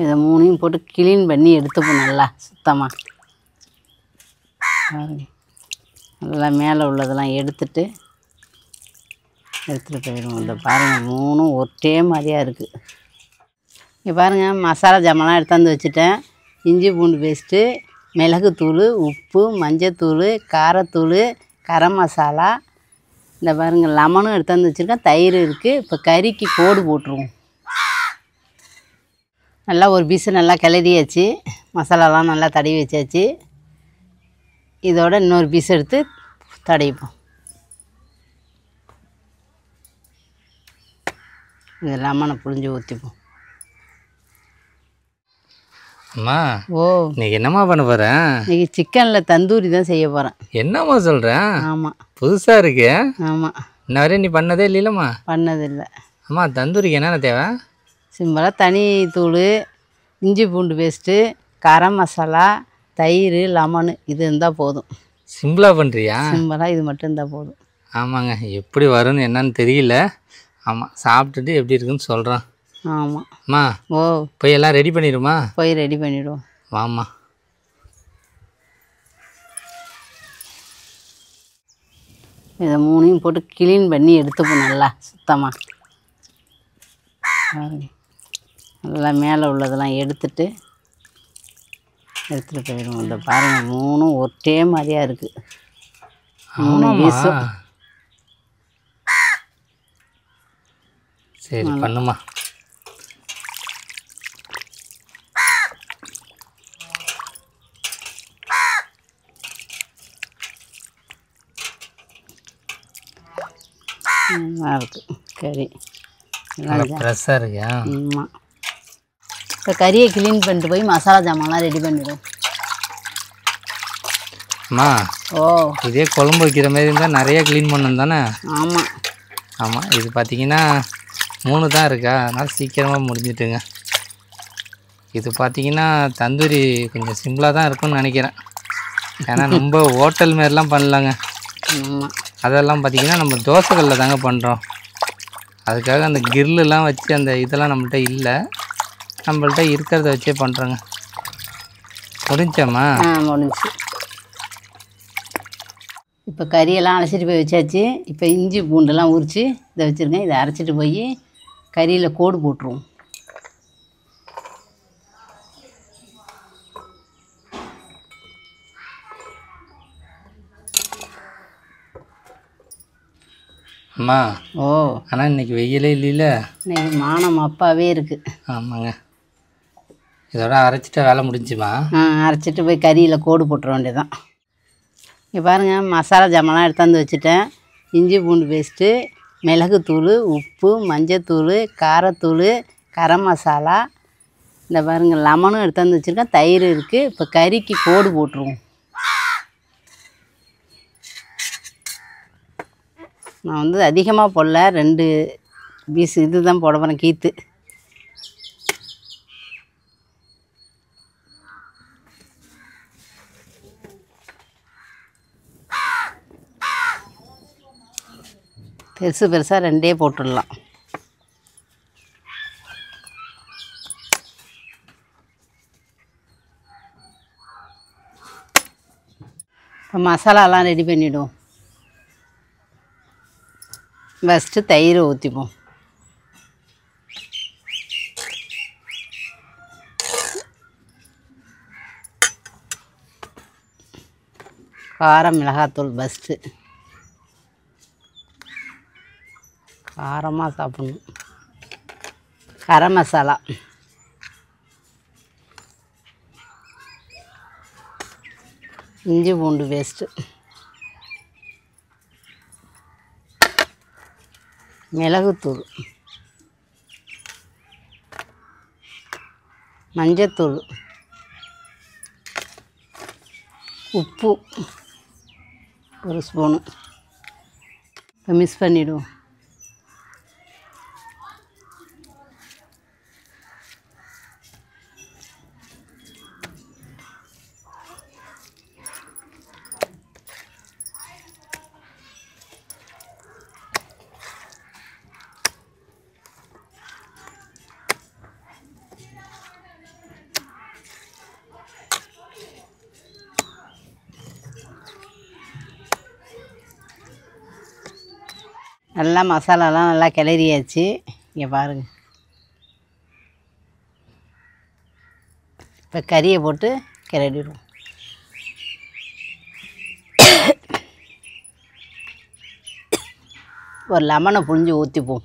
இதை மூணையும் போட்டு க்ளீன் பண்ணி எடுத்துப்போம் நல்லா சுத்தமாக. நல்லா மேலே உள்ளதெல்லாம் எடுத்துகிட்டு போயிடுவோம். இந்த பாருங்கள், மூணும் ஒரே மாதிரியாக இருக்குது. இங்கே பாருங்கள், மசாலா ஜாமான்லாம் எடுத்தாந்து வச்சுட்டேன். இஞ்சி பூண்டு பேஸ்ட்டு, மிளகுத்தூள், உப்பு, மஞ்சத்தூள், காரத்தூள், கரம் மசாலா, இந்த பாருங்கள் லெமனும் எடுத்தாந்து வச்சுருக்கேன், தயிர் இருக்குது. இப்போ கறிக்கு கோடு போட்டுருவோம். நல்லா ஒரு பீஸு நல்லா கிளறியாச்சு, மசாலாலாம் நல்லா தடவி வச்சாச்சு. இதோட இன்னொரு பீஸ் எடுத்து தடவிப்போம். இந்த லெமனை புழிஞ்சு ஊற்றிப்போம். அம்மா, ஓ, இன்னைக்கு என்னம்மா பண்ண போகிறேன்? இன்னைக்கு சிக்கனில் தந்தூரி தான் செய்ய போகிறேன். என்னம்மா சொல்கிறேன்? ஆமாம். புதுசாக இருக்கு. ஆமாம், இன்ன வரையும் நீ பண்ணதே இல்லைல்லம்மா? பண்ணதில்லை. அம்மா, தந்தூரிக்கு என்னென்ன தேவை? சிம்பிளாக தனி தூள், இஞ்சி பூண்டு பேஸ்ட்டு, கரம் மசாலா, தயிர், லெமனு, இது இருந்தால் போதும். சிம்பிளாக பண்ணுறியா? சிம்பிளாக இது மட்டும் இருந்தால் போதும். ஆமாங்க, எப்படி வரும்னு என்னன்னு தெரியல. ஆமாம், சாப்பிட்டுட்டு எப்படி இருக்குன்னு சொல்கிறேன். ஆமாம். அம்மா, ஓ, போய் எல்லாம் ரெடி பண்ணிடுமா? போய் ரெடி பண்ணிவிடுவோம். வாம்மா. இதை மூணையும் போட்டு க்ளீன் பண்ணி எடுத்துப்போம் நல்லா சுத்தமாக. நல்லா மேலே உள்ளதெல்லாம் எடுத்துகிட்டு போயிடுவோம். இந்த பாருங்கள், மூணும் ஒரே மாதிரியாக இருக்குது. மூணு பீஸும். சரி, பண்ணுமா. நல்லா இருக்குது கறி. நல்லா ஃப்ரெஷ்ஷாக இருக்கியா? ஆமாம். இப்போ கறியை க்ளீன் பண்ணிட்டு போய் மசாலா ஜாமான்லாம் ரெடி பண்ணிவிடும். அம்மா, ஓ, இதே குழம்பு வைக்கிற மாதிரி இருந்தால் நிறையா க்ளீன் பண்ணணும் தானே? ஆமாம். ஆமாம், இது பார்த்திங்கன்னா 3 தான் இருக்கா, அதனால் சீக்கிரமாக முடிஞ்சிட்டுங்க. இது பார்த்திங்கன்னா தந்தூரி கொஞ்சம் சிம்பிளாக தான் இருக்கும்னு நினைக்கிறேன். ஏன்னா நம்ம ஹோட்டல் மாரிலாம் பண்ணலாங்க. ஆமாம். அதெல்லாம் பார்த்திங்கன்னா நம்ம தோசைக்கல்லில் தாங்க பண்ணுறோம். அதுக்காக அந்த கிரில்லாம் வச்சு அந்த இதெல்லாம் நம்மள்ட்ட இல்லை. நம்மள்ட்ட இருக்கிறத வச்சே பண்ணுறோங்க. முடிஞ்சாம்மா? முடிஞ்சு. இப்போ கறியெல்லாம் அலசிட்டு போய் வச்சாச்சு. இப்போ இஞ்சி பூண்டெல்லாம் உரித்து இதை வச்சுருக்கேன். இதை அரைச்சிட்டு போய் கறியில் கோடு போட்டுருவோம். அம்மா, ஓ, ஆனால் இன்றைக்கி வெயிலே இல்லைல்ல? இன்னைக்கு மானம் அப்பாவே இருக்குது. ஆமாங்க. இதோட அரைச்சிட்டா வேலை முடிஞ்சுமா? அரைச்சிட்டு போய் கறியில் கோடு போட்டுற வேண்டியதான். இங்கே பாருங்கள், மசாலா ஜாமான்லாம் எடுத்தாந்து வச்சுட்டேன். இஞ்சி பூண்டு பேஸ்ட்டு, மிளகுத்தூள், உப்பு, மஞ்சத்தூள், காரத்தூள், கரம் மசாலா, இந்த பாருங்கள் லெமனும் எடுத்தாந்து வச்சுருக்கேன், தயிர் இருக்குது. இப்போ கறிக்கு கோடு போட்டுருவோம். நான் வந்து அதிகமாக போடல, 2 பீஸ் இது தான் போட போகிறேன், கீத்து. பெருசு பெருசாக 2 போட்டுடலாம். இப்போ மசாலாலாம் ரெடி பண்ணிவிடுவோம். ஃபஸ்ட்டு தயிர் ஊற்றிப்போம். காரம் மிளகாத்தூள் ஃபஸ்ட்டு. காரமாக சாப்பிட்ணும். கரம் மசாலா, இஞ்சி பூண்டு பேஸ்ட்டு, மிளகுத்தூள், மஞ்சத்தூள், உப்பு 1 ஸ்பூனு. இப்போ மிக்ஸ் பண்ணிவிடுவோம். நல்லா மசாலாலாம் நல்லா கிளறியாச்சு. இங்கே பாருங்கள். இப்போ கறியை போட்டு கிளறிடுவோம். ஒரு லெமனை புழிஞ்சு ஊற்றிப்போம்.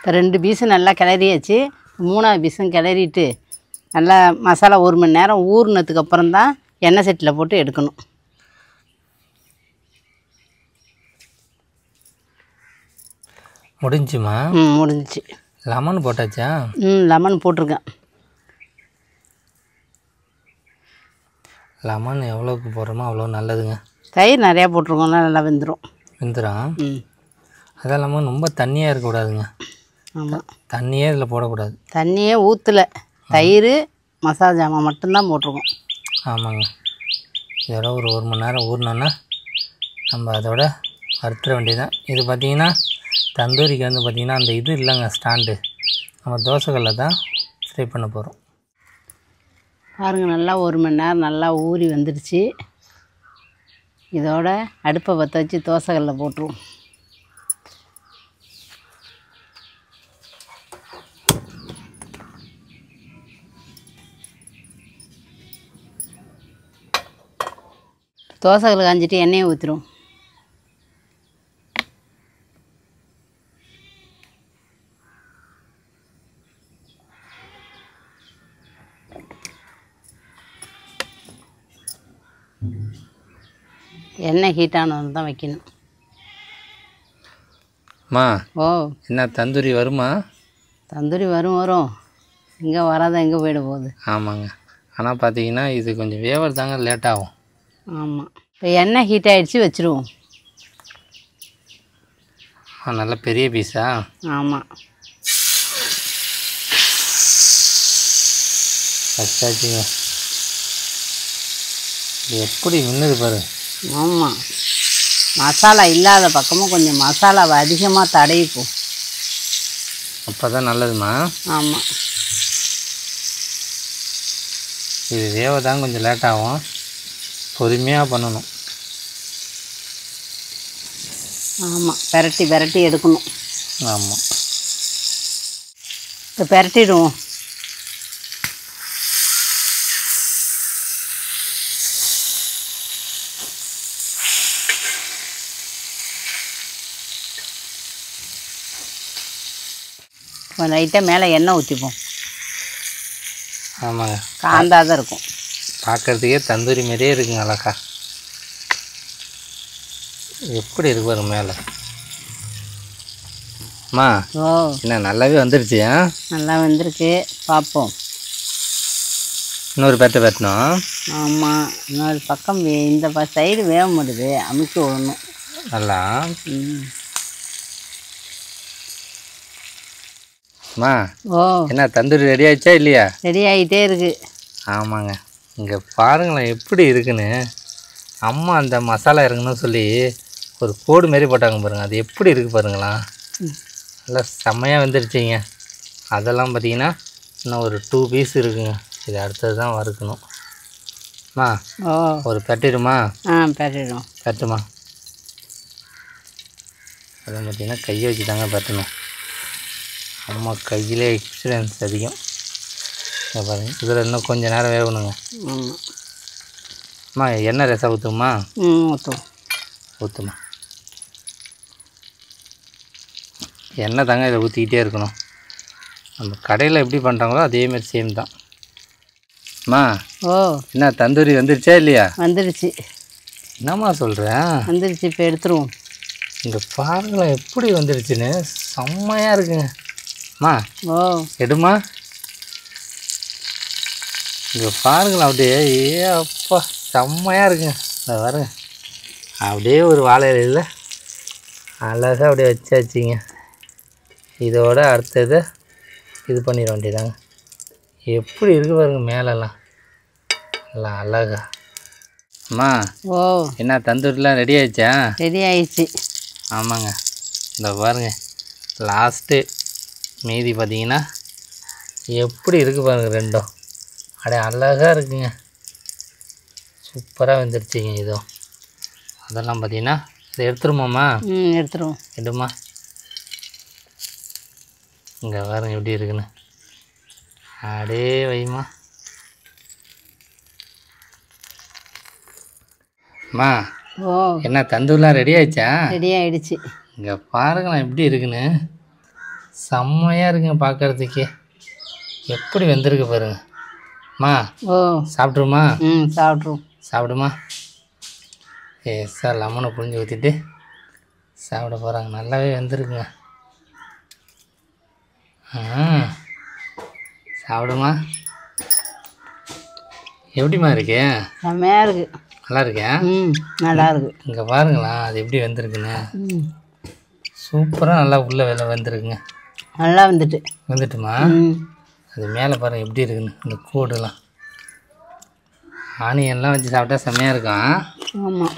இப்போ 2 பீஸும் நல்லா கிளறியாச்சு. 3ஆவது பீஸும் கிளறிட்டு நல்லா மசாலா 1 மணி நேரம் ஊறினதுக்கு அப்புறம் தான் எண்ணெய் சட்டியில் போட்டு எடுக்கணும். முடிஞ்சுமா? முடிஞ்சிச்சு. லெமன் போட்டாச்சா? லெமன் போட்டிருக்கேன். லெமன் எவ்வளோக்கு போடுறோமோ அவ்வளோ நல்லதுங்க. தயிர் நிறையா போட்டிருக்கோம்னா நல்லா வெந்துடும். வெந்துடும். அது இல்லாமல் ரொம்ப தண்ணியாக இருக்கக்கூடாதுங்க. ஆமாம், தண்ணியே இதில் போடக்கூடாது. தண்ணியே ஊற்றலை, தயிர் மசாலா ஜாமான் மட்டும்தான் போட்டிருக்கோம். ஆமாங்க. இதோட ஒரு 1 மணி நேரம் ஊறினோன்னா நம்ம அதோட வறுத்துற வேண்டியதுதான். இது பார்த்திங்கன்னா தந்தூரிக்கு வந்து பார்த்திங்கன்னா அந்த இது இல்லைங்க, ஸ்டாண்டு. நம்ம தோசைகளில் தான் ஃப்ரை பண்ண போகிறோம். பாருங்கள், நல்லா 1 மணி நேரம் நல்லா ஊறி வந்துடுச்சு. இதோட அடுப்பை பற்ற வச்சு தோசைகளில் போட்டுருவோம். தோசைகளை காஞ்சிட்டு எண்ணெயை ஊற்றிடும். எண்ணெய் ஹீட்டானது தான் வைக்கணும். மா, ஓ, என்ன தந்தூரி வருமா? தந்தூரி வரும். இங்கே வராத எங்கே போயிட போகுது. ஆமாங்க. ஆனால் பார்த்தீங்கன்னா இது கொஞ்சம் வேவர் தாங்க லேட் ஆகும். ஆமாம். இப்போ எண்ணெய் ஹீட் ஆகிடுச்சு, வச்சுருவோம். நல்ல பெரிய பீஸா? ஆமாம், வச்சாச்சுங்க. இது எப்படி மின்னுது பாரு. ஆமாம், மசாலா இல்லாத பக்கமும் கொஞ்சம் மசாலாவை அதிகமாக தடவிப்போம். அப்போ தான் நல்லதுமா. ஆமாம், இது வேவ தான் கொஞ்சம் லேட் ஆகும், பொறுமையாக பண்ணணும். ஆமாம், பெரட்டி எடுக்கணும். ஆமாம். இப்போ பெரட்டிடுவோம். இப்போ லைட்டாக மேலே எண்ணெய் ஊற்றிப்போம். ஆமாங்க, காந்தாதான் இருக்கும். பார்க்குறதுக்கே தந்தூரி மாதிரியே இருக்குங்க அழகா. எப்படி இருக்கு பாருங்க மேலே. அம்மா, ஓ, என்ன நல்லாவே வந்துடுச்சு. நல்லா வந்திருக்கு, பார்ப்போம். இன்னொரு பெட்டணும். ஆமாம், இன்னொரு பக்கம் இந்த சைடு வேக மாட்டுது, அமுக்கி விடணும் நல்லா. அம்மா, ஓ, என்ன தந்தூரி ரெடி ஆயிடுச்சா இல்லையா? ரெடி ஆகிட்டே இருக்கு. ஆமாங்க, இங்கே பாருங்களேன் எப்படி இருக்குன்னு. அம்மா அந்த மசாலா இறங்கணும்னு சொல்லி ஒரு கோடு மாரி போட்டாங்க பாருங்கள், அது எப்படி இருக்குது பாருங்களா. நல்லா செம்மையாக வந்துருச்சிங்க. அதெல்லாம் பார்த்தீங்கன்னா இன்னும் ஒரு 2 பீஸ் இருக்குங்க. இது அடுத்தது தான் வறுக்கணும். அம்மா, ஓ, ஒரு பெட்டிடுமா? பெரட்டிடும். பெட்டுமா. அதை பார்த்தீங்கன்னா கையை வச்சு தாங்க பெட்டணும். அம்மா கையிலே எக்ஸ்பீரியன்ஸ் அதிகம். இதை பாருங்க, இதில் இன்னும் கொஞ்சம் நேரம் வேகணுங்க. ஆமாம். அம்மா, எண்ணெய் ரசம் ஊற்றுமா? ஊற்றுமா. எண்ணெய் தாங்க இதை ஊற்றிக்கிட்டே இருக்கணும். நம்ம கடையில் எப்படி பண்ணுறாங்களோ அதேமாரி சேம் தான். அம்மா, ஓ, என்ன தந்தூரி வந்துருச்சா இல்லையா? வந்துடுச்சு. என்னம்மா சொல்கிறேன்? வந்துடுச்சு, இப்போ எடுத்துருவோம். இங்கே பாருங்களேன் எப்படி வந்துடுச்சுன்னு, செம்மையாக இருக்குங்க. அம்மா, ஓ, எடுமா. இங்கே பாருங்களேன் அப்படியே. அப்பா செம்மையாக இருக்குங்க. இந்த பாருங்க, அப்படியே ஒரு வாழை இலையில் அழகாக அப்படியே வச்சாச்சுங்க. இதோட அடுத்தது இது பண்ணிட வேண்டியதாங்க. எப்படி இருக்கு பாருங்க மேலெல்லாம், எல்லாம் அழகா. அம்மா, ஓ, என்ன தந்தூரிலாம் ரெடி ஆயிடுச்சா? ரெடி ஆயிடுச்சு. ஆமாங்க, இந்த பாருங்க லாஸ்ட்டு மீதி பார்த்தீங்கன்னா எப்படி இருக்குது பாருங்கள் ரெண்டும். அப்படியே அழகாக இருக்குங்க, சூப்பராக வெந்துருச்சுங்க. இதோ அதெல்லாம் பார்த்தீங்கன்னா இதை எடுத்துருமாம்மா? எடுத்துருவோம். எடுமா, இங்கே பாருங்க எப்படி இருக்குன்னு. அப்படியே வைமா. அம்மா ஓ, என்ன தந்தூர்லாம் ரெடி ஆயிடுச்சா? ரெடி ஆகிடுச்சு. இங்கே பாருங்களேன் எப்படி இருக்குன்னு. செம்மையாக இருக்குங்க பார்க்குறதுக்கே. எப்படி வெந்திருக்கு பாருங்க. அம்மா ஓ, சாப்பிட்ருமா? சாப்பிட்ருவோம். சாப்பிடுமா. சார் லெமனை புழிஞ்சு ஊற்றிட்டு சாப்பிட போகிறாங்க. நல்லாவே வெந்திருக்குங்க. சாப்பிடுமா. எப்படிம்மா இருக்கு? செம்மையாக இருக்குது. நல்லா இருக்கேன். நல்லா இருக்கு. இங்கே பாருங்களா அது எப்படி வெந்திருக்குன்னு. சூப்பராக நல்லா உள்ளே வெந்திருக்குங்க. நல்லா வந்துட்டு. வந்துட்டுமா. அது மேலே பாருங்கள் எப்படி இருக்குன்னு. இந்த கூடுலாம் ஆனியன்லாம் வச்சு சாப்பிட்டா செம்மையாக இருக்கும். ஆமாம்.